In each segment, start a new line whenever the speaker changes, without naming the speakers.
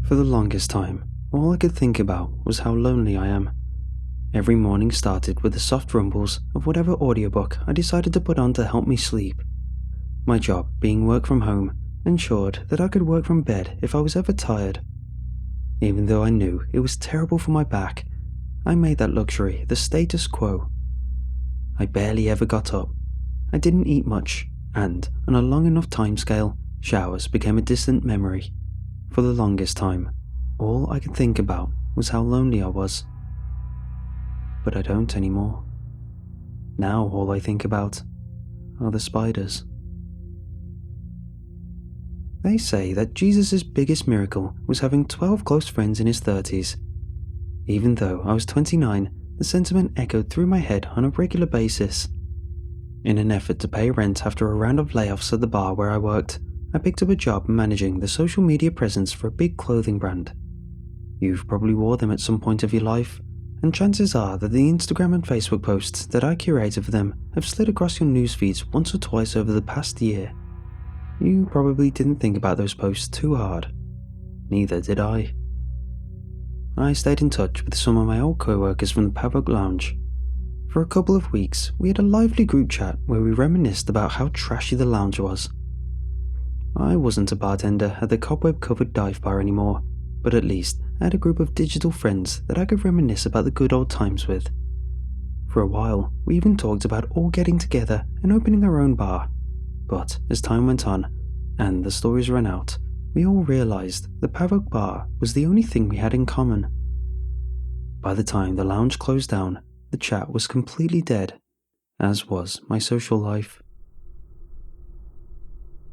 For the longest time, all I could think about was how lonely I am. Every morning started with the soft rumbles of whatever audiobook I decided to put on to help me sleep. My job, being work from home, ensured that I could work from bed if I was ever tired. Even though I knew it was terrible for my back, I made that luxury the status quo. I barely ever got up. I didn't eat much, and on a long enough timescale, showers became a distant memory. For the longest time, all I could think about was how lonely I was. But I don't anymore. Now all I think about are the spiders. They say that Jesus' biggest miracle was having 12 close friends in his 30s. Even though I was 29, the sentiment echoed through my head on a regular basis. In an effort to pay rent after a round of layoffs at the bar where I worked, I picked up a job managing the social media presence for a big clothing brand. You've probably wore them at some point of your life, and chances are that the Instagram and Facebook posts that I curated for them have slid across your news feeds once or twice over the past year. You probably didn't think about those posts too hard. Neither did I. I stayed in touch with some of my old co-workers from the Pavok Lounge. For a couple of weeks, we had a lively group chat where we reminisced about how trashy the lounge was. I wasn't a bartender at the cobweb-covered dive bar anymore, but at least I had a group of digital friends that I could reminisce about the good old times with. For a while, we even talked about all getting together and opening our own bar. But as time went on, and the stories ran out, we all realised the Pavok Bar was the only thing we had in common. By the time the lounge closed down, the chat was completely dead, as was my social life.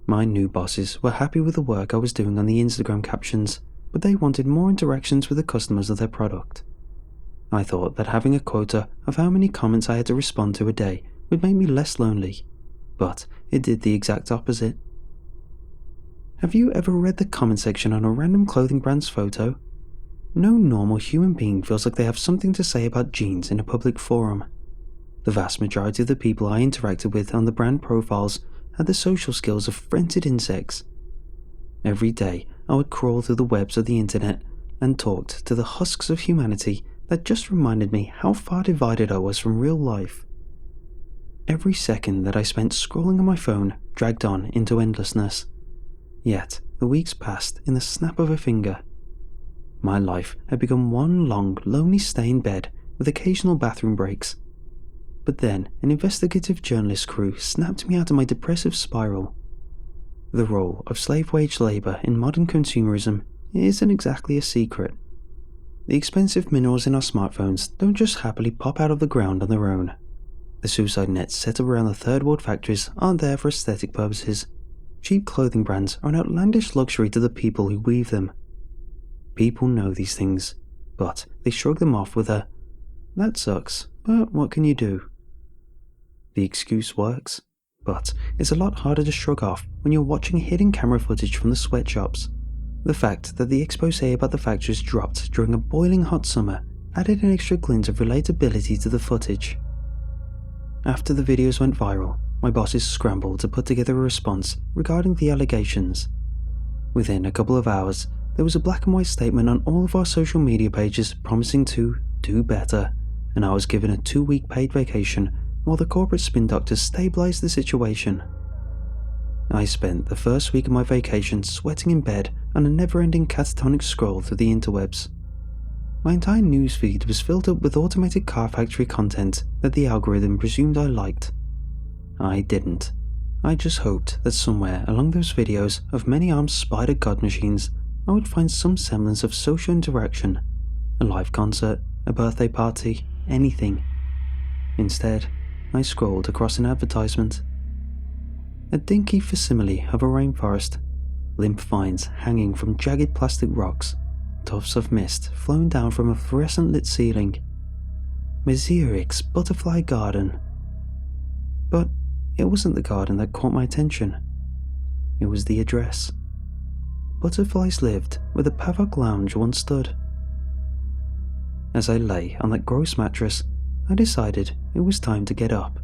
My new bosses were happy with the work I was doing on the Instagram captions, but they wanted more interactions with the customers of their product. I thought that having a quota of how many comments I had to respond to a day would make me less lonely, but it did the exact opposite. Have you ever read the comment section on a random clothing brand's photo? No normal human being feels like they have something to say about jeans in a public forum. The vast majority of the people I interacted with on the brand profiles had the social skills of frenzied insects. Every day, I would crawl through the webs of the internet and talked to the husks of humanity that just reminded me how far divided I was from real life. Every second that I spent scrolling on my phone dragged on into endlessness. Yet, the weeks passed in the snap of a finger. My life had become one long, lonely stay in bed with occasional bathroom breaks. But then, an investigative journalist crew snapped me out of my depressive spiral. The role of slave-wage labour in modern consumerism isn't exactly a secret. The expensive minerals in our smartphones don't just happily pop out of the ground on their own. The suicide nets set up around the third world factories aren't there for aesthetic purposes. Cheap clothing brands are an outlandish luxury to the people who weave them. People know these things, but they shrug them off with a, "That sucks, but what can you do?" The excuse works, but it's a lot harder to shrug off when you're watching hidden camera footage from the sweatshops. The fact that the exposé about the factories dropped during a boiling hot summer added an extra glint of relatability to the footage. After the videos went viral, my bosses scrambled to put together a response regarding the allegations. Within a couple of hours, there was a black and white statement on all of our social media pages promising to do better, and I was given a 2-week paid vacation while the corporate spin doctors stabilized the situation. I spent the first week of my vacation sweating in bed on a never-ending catatonic scroll through the interwebs. My entire newsfeed was filled up with automated car factory content that the algorithm presumed I liked. I didn't. I just hoped that somewhere along those videos of many-armed spider god machines, I would find some semblance of social interaction, a live concert, a birthday party, anything. Instead, I scrolled across an advertisement. A dinky facsimile of a rainforest, limp vines hanging from jagged plastic rocks, tufts of mist flowing down from a fluorescent lit ceiling. Mezirik's butterfly garden. But it wasn't the garden that caught my attention. It was the address. Butterflies lived where the Pavok Lounge once stood. As I lay on that gross mattress, I decided it was time to get up.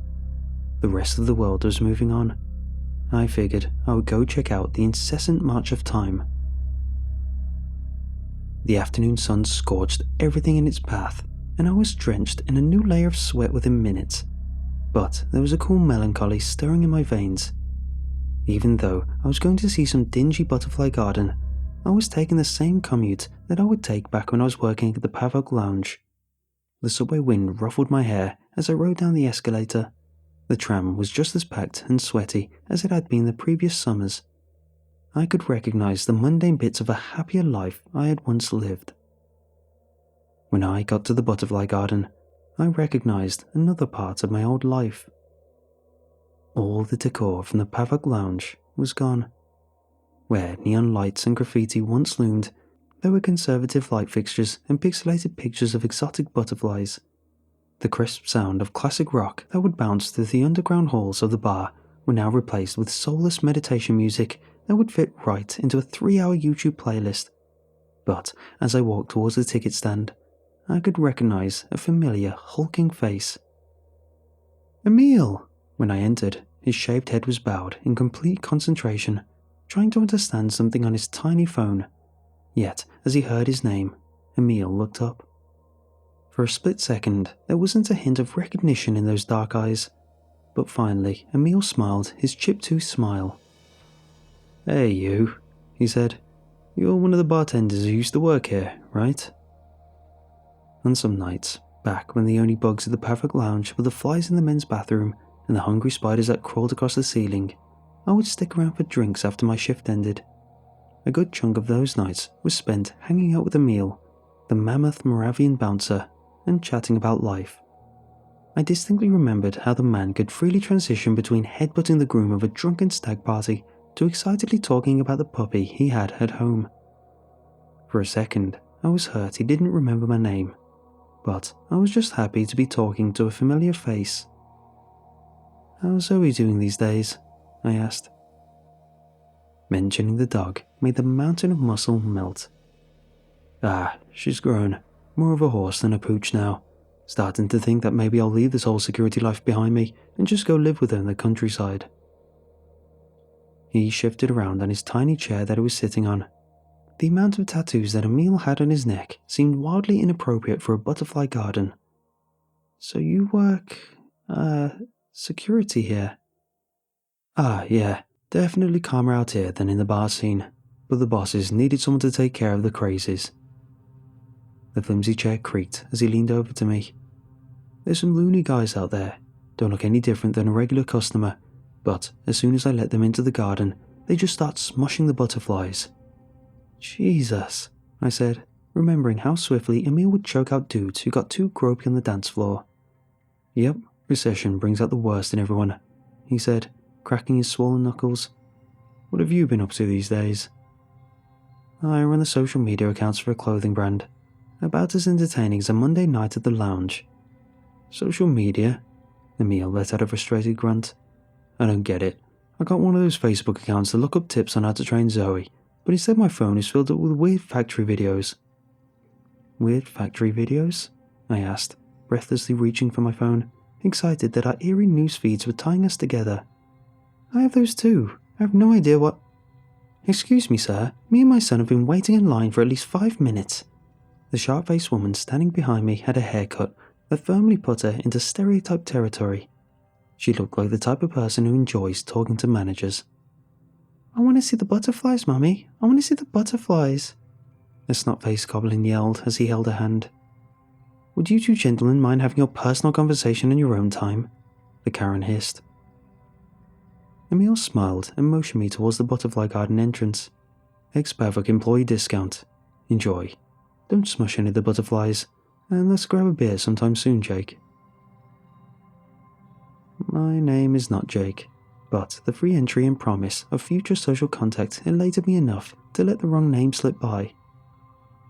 The rest of the world was moving on. I figured I would go check out the incessant march of time. The afternoon sun scorched everything in its path, and I was drenched in a new layer of sweat within minutes. But there was a cool melancholy stirring in my veins. Even though I was going to see some dingy butterfly garden, I was taking the same commute that I would take back when I was working at the Pavok Lounge. The subway wind ruffled my hair as I rode down the escalator. The tram was just as packed and sweaty as it had been the previous summers. I could recognize the mundane bits of a happier life I had once lived. When I got to the butterfly garden, I recognized another part of my old life. All the decor from the Pavok Lounge was gone. Where neon lights and graffiti once loomed, there were conservative light fixtures and pixelated pictures of exotic butterflies. The crisp sound of classic rock that would bounce through the underground halls of the bar were now replaced with soulless meditation music that would fit right into a 3-hour YouTube playlist. But as I walked towards the ticket stand, I could recognize a familiar, hulking face. Emil! When I entered, his shaved head was bowed in complete concentration, trying to understand something on his tiny phone. Yet, as he heard his name, Emil looked up. For a split second, there wasn't a hint of recognition in those dark eyes, but finally Emil smiled his chip-tooth smile. Hey you, he said. You're one of the bartenders who used to work here, right? On some nights, back when the only bugs at the Pavok Lounge were the flies in the men's bathroom and the hungry spiders that crawled across the ceiling, I would stick around for drinks after my shift ended. A good chunk of those nights was spent hanging out with Emil, the mammoth Moravian bouncer, and chatting about life. I distinctly remembered how the man could freely transition between headbutting the groom of a drunken stag party to excitedly talking about the puppy he had at home. For a second, I was hurt he didn't remember my name, but I was just happy to be talking to a familiar face. How's Zoe doing these days? I asked. Mentioning the dog made the mountain of muscle melt. She's grown. More of a horse than a pooch now. Starting to think that maybe I'll leave this whole security life behind me and just go live with her in the countryside. He shifted around on his tiny chair that he was sitting on. The amount of tattoos that Emil had on his neck seemed wildly inappropriate for a butterfly garden. So you work, security here? Yeah, definitely calmer out here than in the bar scene, but the bosses needed someone to take care of the crazies. The flimsy chair creaked as he leaned over to me. There's some loony guys out there, don't look any different than a regular customer, but as soon as I let them into the garden, they just start smushing the butterflies. Jesus, I said, remembering how swiftly Emil would choke out dudes who got too gropey on the dance floor. Yep, recession brings out the worst in everyone, he said, cracking his swollen knuckles. What have you been up to these days? I run the social media accounts for a clothing brand, about as entertaining as a Monday night at the lounge. Social media? Emil let out a frustrated grunt. I don't get it. I got one of those Facebook accounts to look up tips on how to train Zoe, but instead my phone is filled up with weird factory videos. Weird factory videos? I asked, breathlessly reaching for my phone, excited that our eerie news feeds were tying us together. I have those too. I have no idea what... Excuse me, sir. Me and my son have been waiting in line for at least 5 minutes. The sharp-faced woman standing behind me had a haircut that firmly put her into stereotype territory. She looked like the type of person who enjoys talking to managers. I want to see the butterflies, Mummy. I want to see the butterflies. The snot-faced goblin yelled as he held her hand. Would you two gentlemen mind having your personal conversation in your own time? The Karen hissed. Emil smiled and motioned me towards the butterfly garden entrance. Ex-Pavok employee discount. Enjoy. Don't smush any of the butterflies, and let's grab a beer sometime soon, Jake. My name is not Jake, but the free entry and promise of future social contact elated me enough to let the wrong name slip by.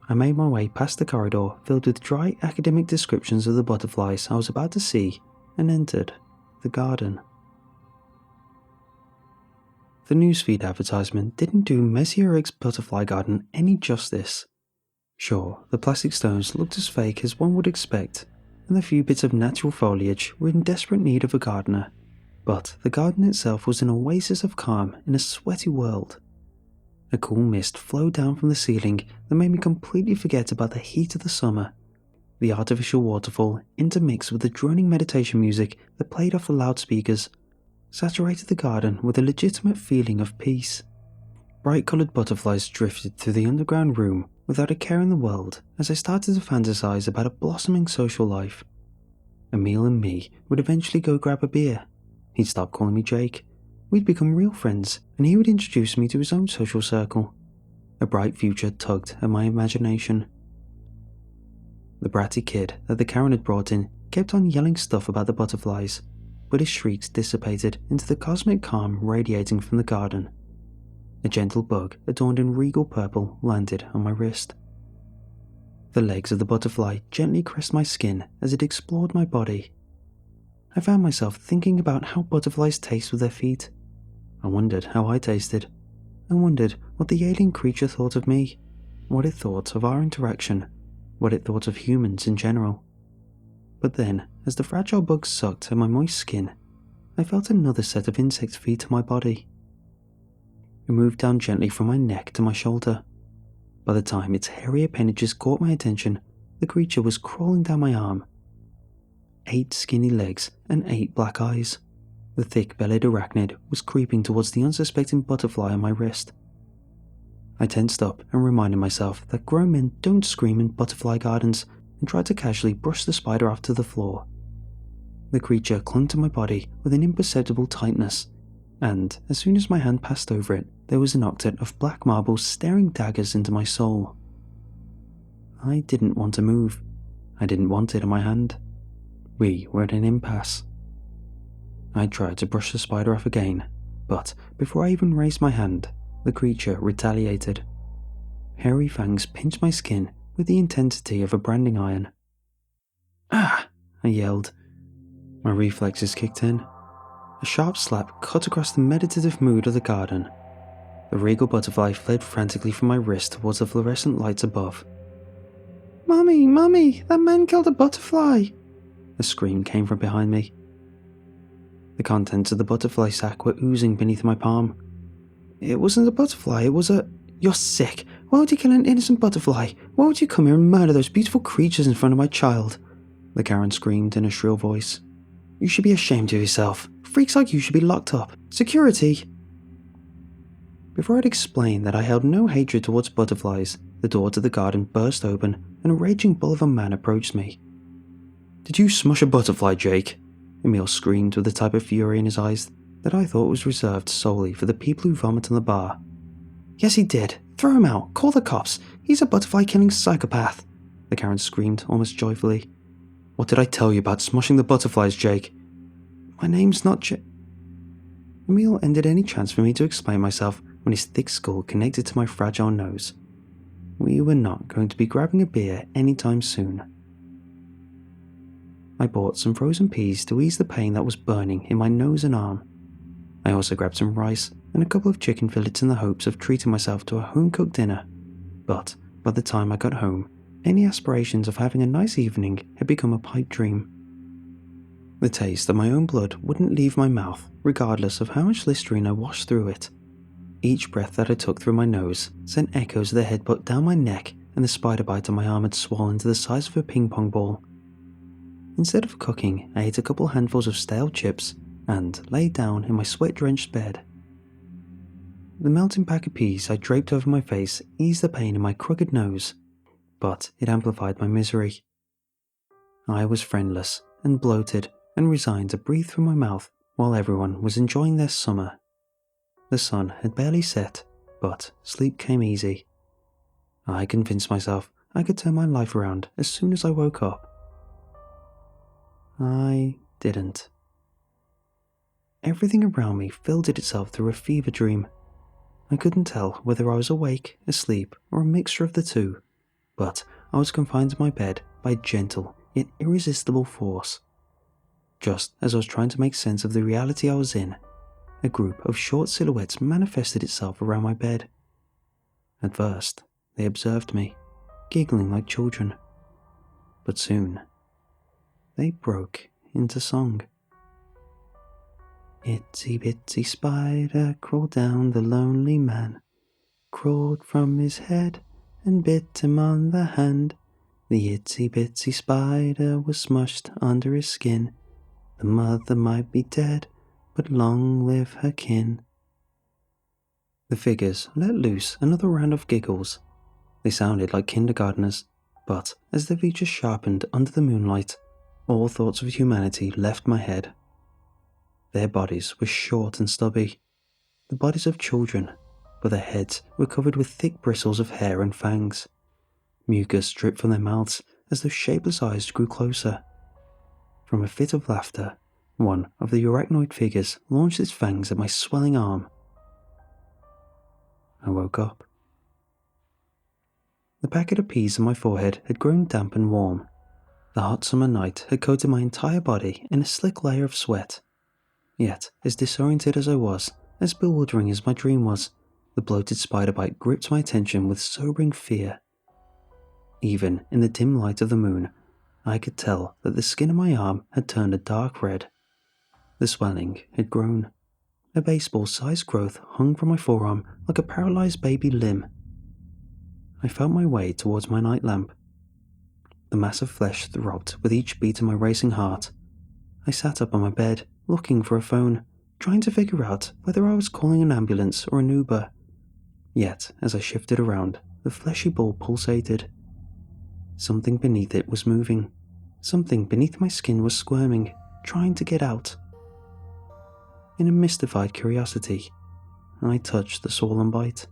I made my way past the corridor filled with dry academic descriptions of the butterflies I was about to see and entered the garden. The newsfeed advertisement didn't do Messier X Butterfly Garden any justice. Sure, the plastic stones looked as fake as one would expect, and the few bits of natural foliage were in desperate need of a gardener, but the garden itself was an oasis of calm in a sweaty world. A cool mist flowed down from the ceiling that made me completely forget about the heat of the summer. The artificial waterfall, intermixed with the droning meditation music that played off the loudspeakers, saturated the garden with a legitimate feeling of peace. Bright-coloured butterflies drifted through the underground room without a care in the world as I started to fantasize about a blossoming social life. Emil and me would eventually go grab a beer. He'd stop calling me Jake. We'd become real friends, and he would introduce me to his own social circle. A bright future tugged at my imagination. The bratty kid that the Karen had brought in kept on yelling stuff about the butterflies, but his shrieks dissipated into the cosmic calm radiating from the garden. A gentle bug adorned in regal purple landed on my wrist. The legs of the butterfly gently caressed my skin as it explored my body. I found myself thinking about how butterflies taste with their feet. I wondered how I tasted. I wondered what the alien creature thought of me, what it thought of our interaction, what it thought of humans in general. But then, as the fragile bug sucked at my moist skin, I felt another set of insect feet to my body. It moved down gently from my neck to my shoulder. By the time its hairy appendages caught my attention, the creature was crawling down my arm. 8 skinny legs and 8 black eyes. The thick-bellied arachnid was creeping towards the unsuspecting butterfly on my wrist. I tensed up and reminded myself that grown men don't scream in butterfly gardens and tried to casually brush the spider off to the floor. The creature clung to my body with an imperceptible tightness, and as soon as my hand passed over it, there was an octet of black marbles staring daggers into my soul. I didn't want to move. I didn't want it in my hand. We were at an impasse. I tried to brush the spider off again, but before I even raised my hand, the creature retaliated. Hairy fangs pinched my skin with the intensity of a branding iron. "Ah!" I yelled. My reflexes kicked in. A sharp slap cut across the meditative mood of the garden. The regal butterfly fled frantically from my wrist towards the fluorescent lights above. "Mummy, Mummy, that man killed a butterfly!" A scream came from behind me. The contents of the butterfly sack were oozing beneath my palm. "It wasn't a butterfly, it was a—" "You're sick! Why would you kill an innocent butterfly? Why would you come here and murder those beautiful creatures in front of my child?" the Karen screamed in a shrill voice. "You should be ashamed of yourself. Freaks like you should be locked up. Security!" Before I'd explained that I held no hatred towards butterflies, the door to the garden burst open and a raging bull of a man approached me. "Did you smush a butterfly, Jake?" Emil screamed with the type of fury in his eyes that I thought was reserved solely for the people who vomit on the bar. "Yes, he did. Throw him out. Call the cops. He's a butterfly-killing psychopath," the Karen screamed almost joyfully. "What did I tell you about smushing the butterflies, Jake?" "My name's not Jake." Emil ended any chance for me to explain myself when his thick skull connected to my fragile nose. We were not going to be grabbing a beer anytime soon. I bought some frozen peas to ease the pain that was burning in my nose and arm. I also grabbed some rice and a couple of chicken fillets in the hopes of treating myself to a home-cooked dinner, but by the time I got home, any aspirations of having a nice evening had become a pipe dream. The taste of my own blood wouldn't leave my mouth, regardless of how much Listerine I washed through it. Each breath that I took through my nose sent echoes of the headbutt down my neck, and the spider bite on my arm had swollen to the size of a ping-pong ball. Instead of cooking, I ate a couple handfuls of stale chips and lay down in my sweat-drenched bed. The melting pack of peas I draped over my face eased the pain in my crooked nose, but it amplified my misery. I was friendless and bloated and resigned to breathe through my mouth while everyone was enjoying their summer. The sun had barely set, but sleep came easy. I convinced myself I could turn my life around as soon as I woke up. I didn't. Everything around me filtered itself through a fever dream. I couldn't tell whether I was awake, asleep, or a mixture of the two, but I was confined to my bed by a gentle yet irresistible force. Just as I was trying to make sense of the reality I was in, a group of short silhouettes manifested itself around my bed. At first, they observed me, giggling like children, but soon they broke into song. Itsy-bitsy spider crawled down the lonely man. crawled from his head and bit him on the hand. The itsy-bitsy spider was smushed under his skin. The mother might be dead, but long live her kin. The figures let loose another round of giggles. They sounded like kindergartners, but as the features sharpened under the moonlight, all thoughts of humanity left my head. Their bodies were short and stubby, the bodies of children, but their heads were covered with thick bristles of hair and fangs. Mucus dripped from their mouths as those shapeless eyes drew closer. From a fit of laughter, one of the arachnoid figures launched its fangs at my swelling arm. I woke up. The packet of peas on my forehead had grown damp and warm. The hot summer night had coated my entire body in a slick layer of sweat. Yet, as disoriented as I was, as bewildering as my dream was, the bloated spider bite gripped my attention with sobering fear. Even in the dim light of the moon, I could tell that the skin of my arm had turned a dark red. The swelling had grown. A baseball-sized growth hung from my forearm like a paralyzed baby limb. I felt my way towards my night lamp. The mass of flesh throbbed with each beat of my racing heart. I sat up on my bed, looking for a phone, trying to figure out whether I was calling an ambulance or an Uber. Yet, as I shifted around, the fleshy ball pulsated. Something beneath it was moving. Something beneath my skin was squirming, trying to get out. In a mystified curiosity, I touched the swollen bite.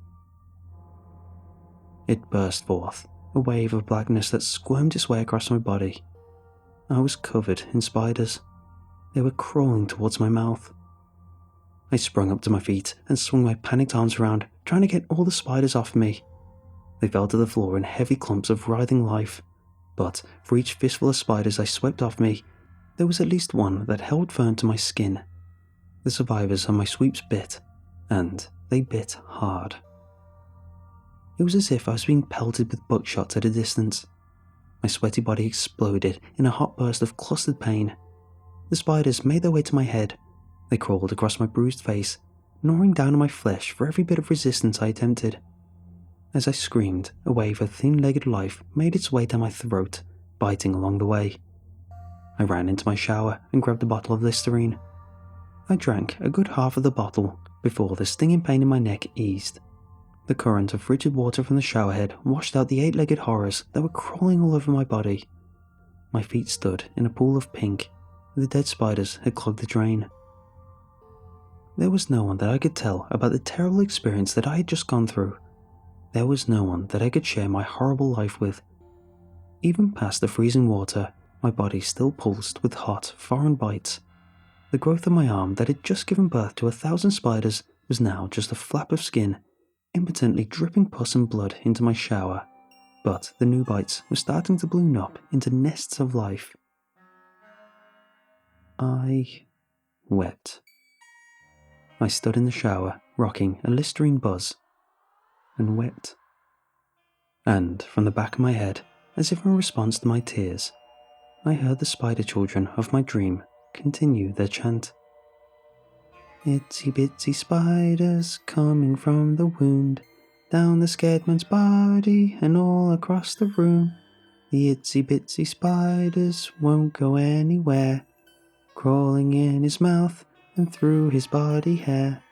It burst forth, a wave of blackness that squirmed its way across my body. I was covered in spiders. They were crawling towards my mouth. I sprung up to my feet and swung my panicked arms around, trying to get all the spiders off me. They fell to the floor in heavy clumps of writhing life, but for each fistful of spiders I swept off me, there was at least one that held firm to my skin. The survivors on my sweeps bit, and they bit hard. It was as if I was being pelted with buckshots at a distance. My sweaty body exploded in a hot burst of clustered pain. The spiders made their way to my head. They crawled across my bruised face, gnawing down on my flesh for every bit of resistance I attempted. As I screamed, a wave of thin-legged life made its way down my throat, biting along the way. I ran into my shower and grabbed a bottle of Listerine. I drank a good half of the bottle before the stinging pain in my neck eased. The current of frigid water from the showerhead washed out the 8-legged horrors that were crawling all over my body. My feet stood in a pool of pink. The dead spiders had clogged the drain. There was no one that I could tell about the terrible experience that I had just gone through. There was no one that I could share my horrible life with. Even past the freezing water, my body still pulsed with hot, foreign bites. The growth of my arm that had just given birth to 1,000 spiders was now just a flap of skin, impotently dripping pus and blood into my shower, but the new bites were starting to balloon up into nests of life. I wept. I stood in the shower, rocking a Listerine buzz, and wept. And from the back of my head, as if in response to my tears, I heard the spider children of my dream continue their chant. Itsy-bitsy spiders coming from the wound, down the scared man's body and all across the room. The itsy-bitsy spiders won't go anywhere, crawling in his mouth and through his body hair.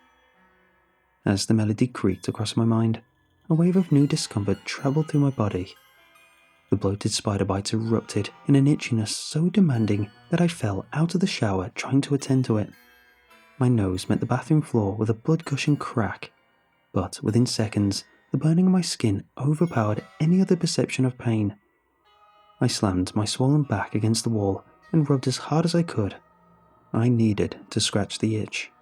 As the melody creaked across my mind, a wave of new discomfort travelled through my body. The bloated spider bites erupted in an itchiness so demanding that I fell out of the shower trying to attend to it. My nose met the bathroom floor with a blood-gushing crack, but within seconds, the burning of my skin overpowered any other perception of pain. I slammed my swollen back against the wall and rubbed as hard as I could. I needed to scratch the itch.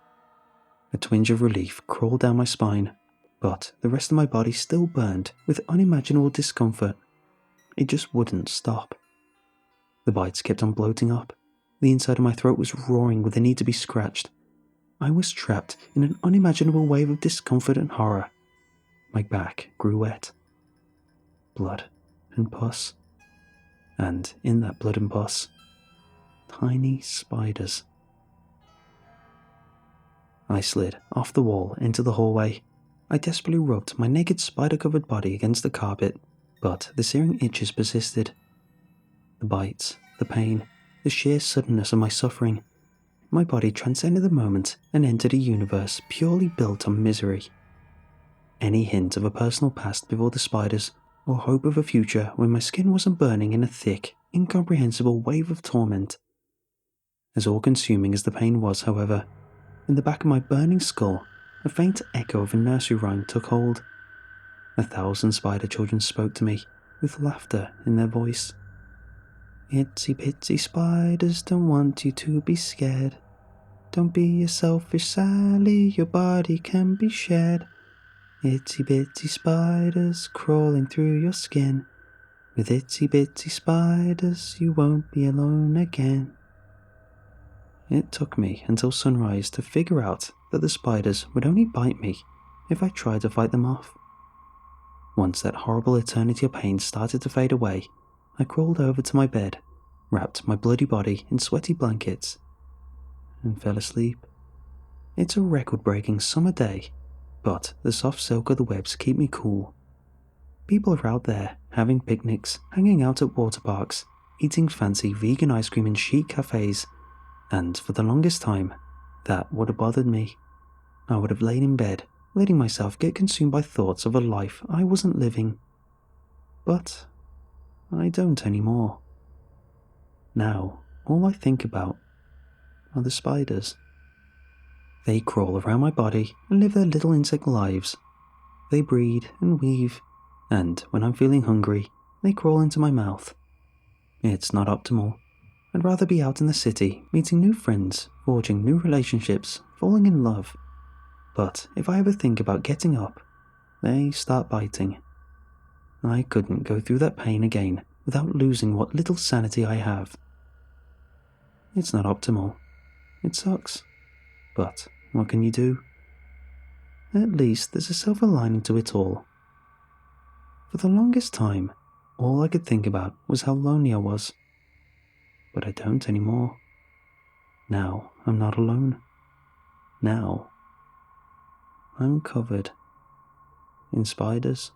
A twinge of relief crawled down my spine, but the rest of my body still burned with unimaginable discomfort. It just wouldn't stop. The bites kept on bloating up. The inside of my throat was roaring with the need to be scratched. I was trapped in an unimaginable wave of discomfort and horror. My back grew wet. Blood and pus. And in that blood and pus, tiny spiders. I slid off the wall into the hallway. I desperately rubbed my naked spider-covered body against the carpet, but the searing itches persisted. The bites, the pain, the sheer suddenness of my suffering. My body transcended the moment and entered a universe purely built on misery. Any hint of a personal past before the spiders, or hope of a future when my skin wasn't burning in a thick, incomprehensible wave of torment. As all-consuming as the pain was, however, in the back of my burning skull, a faint echo of a nursery rhyme took hold. 1,000 spider children spoke to me, with laughter in their voice. Itsy-bitsy spiders don't want you to be scared. Don't be a selfish Sally, your body can be shared. Itsy-bitsy spiders crawling through your skin. With itsy-bitsy spiders you won't be alone again. It took me until sunrise to figure out that the spiders would only bite me if I tried to fight them off. Once that horrible eternity of pain started to fade away, I crawled over to my bed, wrapped my bloody body in sweaty blankets, and fell asleep. It's a record-breaking summer day, but the soft silk of the webs keep me cool. People are out there having picnics, hanging out at water parks, eating fancy vegan ice cream in chic cafes, and for the longest time, that would have bothered me. I would have lain in bed, letting myself get consumed by thoughts of a life I wasn't living. But I don't anymore. Now, all I think about are the spiders. They crawl around my body and live their little insect lives. They breed and weave, and when I'm feeling hungry, they crawl into my mouth. It's not optimal. I'd rather be out in the city, meeting new friends, forging new relationships, falling in love. But if I ever think about getting up, they start biting. I couldn't go through that pain again without losing what little sanity I have. It's not optimal. It sucks. But what can you do? At least there's a silver lining to it all. For the longest time, all I could think about was how lonely I was. But I don't anymore. Now I'm not alone. Now I'm covered in spiders.